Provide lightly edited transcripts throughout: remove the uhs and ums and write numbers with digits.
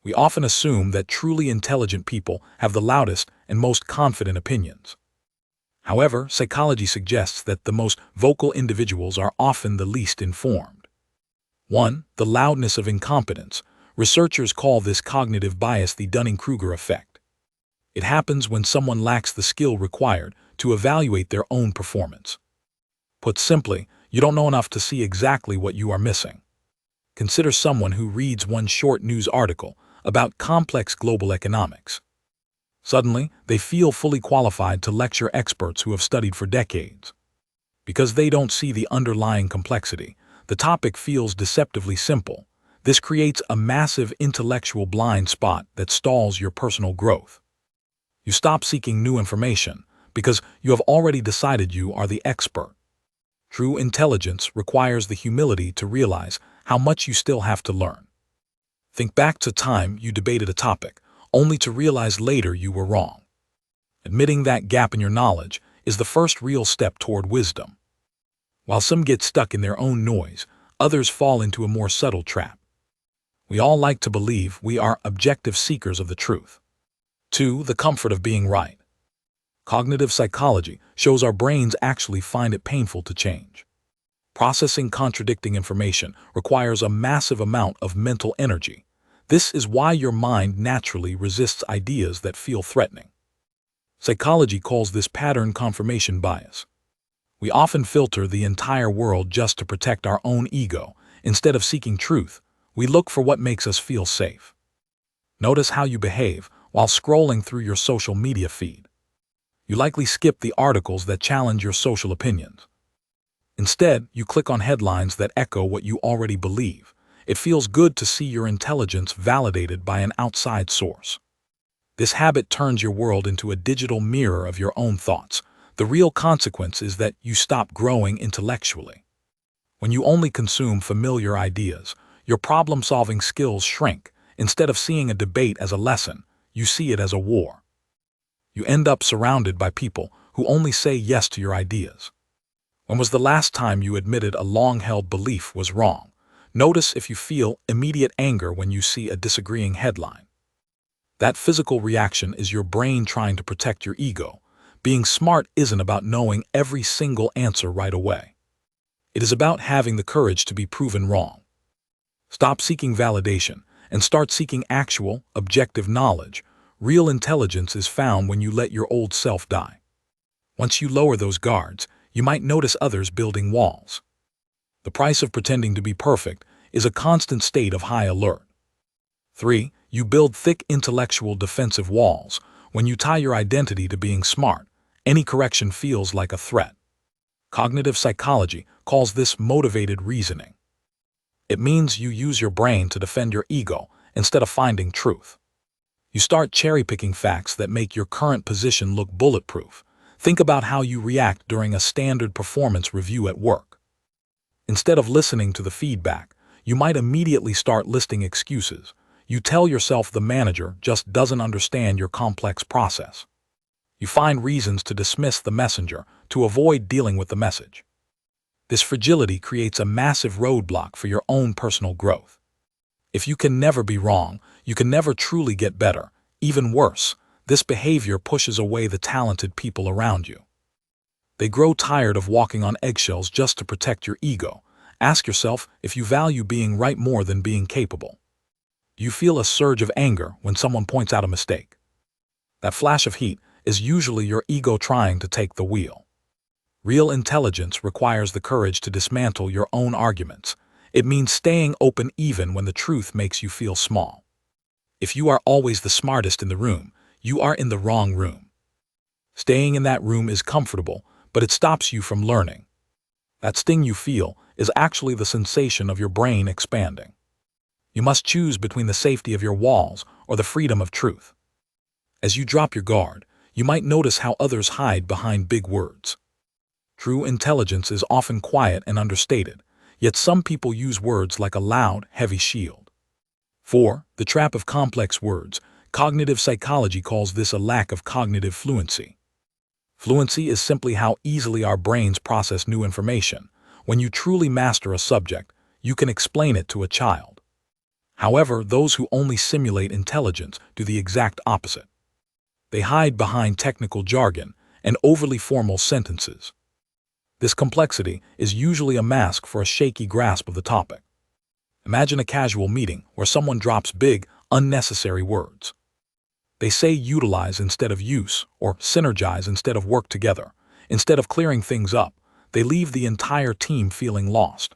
We often assume that truly intelligent people have the loudest and most confident opinions. However, psychology suggests that the most vocal individuals are often the least informed. 1. The loudness of incompetence. Researchers call this cognitive bias the Dunning-Kruger effect. It happens when someone lacks the skill required to evaluate their own performance. Put simply, you don't know enough to see exactly what you are missing. Consider someone who reads one short news article about complex global economics. Suddenly, they feel fully qualified to lecture experts who have studied for decades. Because they don't see the underlying complexity, the topic feels deceptively simple. This creates a massive intellectual blind spot that stalls your personal growth. You stop seeking new information because you have already decided you are the expert. True intelligence requires the humility to realize how much you still have to learn. Think back to time you debated a topic, only to realize later you were wrong. Admitting that gap in your knowledge is the first real step toward wisdom. While some get stuck in their own noise, others fall into a more subtle trap. We all like to believe we are objective seekers of the truth. 2. The comfort of being right. Cognitive psychology shows our brains actually find it painful to change. Processing contradicting information requires a massive amount of mental energy. This is why your mind naturally resists ideas that feel threatening. Psychology calls this pattern confirmation bias. We often filter the entire world just to protect our own ego. Instead of seeking truth, we look for what makes us feel safe. Notice how you behave while scrolling through your social media feed. You likely skip the articles that challenge your social opinions. Instead, you click on headlines that echo what you already believe. It feels good to see your intelligence validated by an outside source. This habit turns your world into a digital mirror of your own thoughts. The real consequence is that you stop growing intellectually. When you only consume familiar ideas, your problem-solving skills shrink. Instead of seeing a debate as a lesson, you see it as a war. You end up surrounded by people who only say yes to your ideas. When was the last time you admitted a long-held belief was wrong? Notice if you feel immediate anger when you see a disagreeing headline. That physical reaction is your brain trying to protect your ego. Being smart isn't about knowing every single answer right away. It is about having the courage to be proven wrong. Stop seeking validation and start seeking actual, objective knowledge. Real intelligence is found when you let your old self die. Once you lower those guards, you might notice others building walls. The price of pretending to be perfect is a constant state of high alert. 3. You build thick intellectual defensive walls. When you tie your identity to being smart, any correction feels like a threat. Cognitive psychology calls this motivated reasoning. It means you use your brain to defend your ego instead of finding truth. You start cherry-picking facts that make your current position look bulletproof. Think about how you react during a standard performance review at work. Instead of listening to the feedback, you might immediately start listing excuses. You tell yourself the manager just doesn't understand your complex process. You find reasons to dismiss the messenger to avoid dealing with the message. This fragility creates a massive roadblock for your own personal growth. If you can never be wrong, you can never truly get better. Even worse, this behavior pushes away the talented people around you. They grow tired of walking on eggshells just to protect your ego. Ask yourself if you value being right more than being capable. You feel a surge of anger when someone points out a mistake. That flash of heat is usually your ego trying to take the wheel. Real intelligence requires the courage to dismantle your own arguments. It means staying open even when the truth makes you feel small. If you are always the smartest in the room, you are in the wrong room. Staying in that room is comfortable, but it stops you from learning. That sting you feel is actually the sensation of your brain expanding. You must choose between the safety of your walls or the freedom of truth. As you drop your guard, you might notice how others hide behind big words. True intelligence is often quiet and understated, yet some people use words like a loud, heavy shield. 4. The trap of complex words. Cognitive psychology calls this a lack of cognitive fluency. Fluency is simply how easily our brains process new information. When you truly master a subject, you can explain it to a child. However, those who only simulate intelligence do the exact opposite. They hide behind technical jargon and overly formal sentences. This complexity is usually a mask for a shaky grasp of the topic. Imagine a casual meeting where someone drops big, unnecessary words. They say utilize instead of use, or synergize instead of work together. Instead of clearing things up, they leave the entire team feeling lost.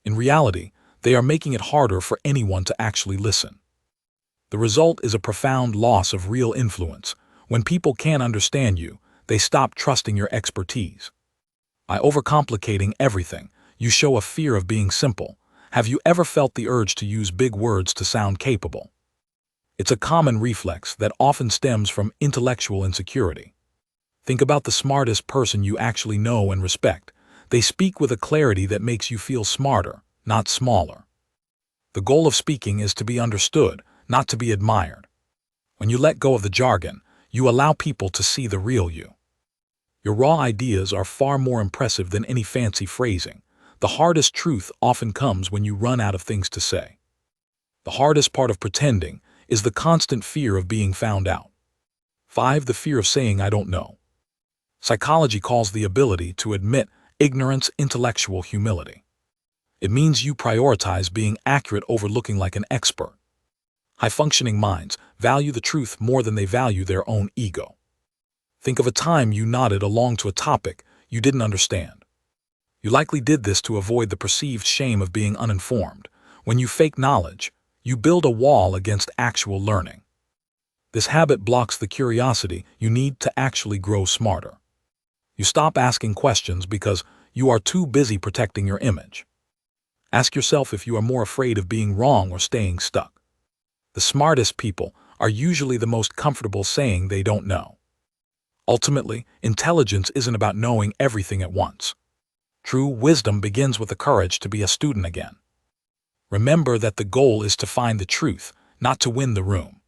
In reality, they are making it harder for anyone to actually listen. The result is a profound loss of real influence. When people can't understand you, they stop trusting your expertise. By overcomplicating everything, you show a fear of being simple. Have you ever felt the urge to use big words to sound capable? It's a common reflex that often stems from intellectual insecurity. Think about the smartest person you actually know and respect. They speak with a clarity that makes you feel smarter, not smaller. The goal of speaking is to be understood, not to be admired. When you let go of the jargon, you allow people to see the real you. Your raw ideas are far more impressive than any fancy phrasing. The hardest truth often comes when you run out of things to say. The hardest part of pretending is the constant fear of being found out. 5. The fear of saying I don't know. Psychology calls the ability to admit ignorance intellectual humility. It means you prioritize being accurate over looking like an expert. High-functioning minds value the truth more than they value their own ego. Think of a time you nodded along to a topic you didn't understand. You likely did this to avoid the perceived shame of being uninformed. When you fake knowledge, you build a wall against actual learning. This habit blocks the curiosity you need to actually grow smarter. You stop asking questions because you are too busy protecting your image. Ask yourself if you are more afraid of being wrong or staying stuck. The smartest people are usually the most comfortable saying they don't know. Ultimately, intelligence isn't about knowing everything at once. True wisdom begins with the courage to be a student again. Remember that the goal is to find the truth, not to win the room.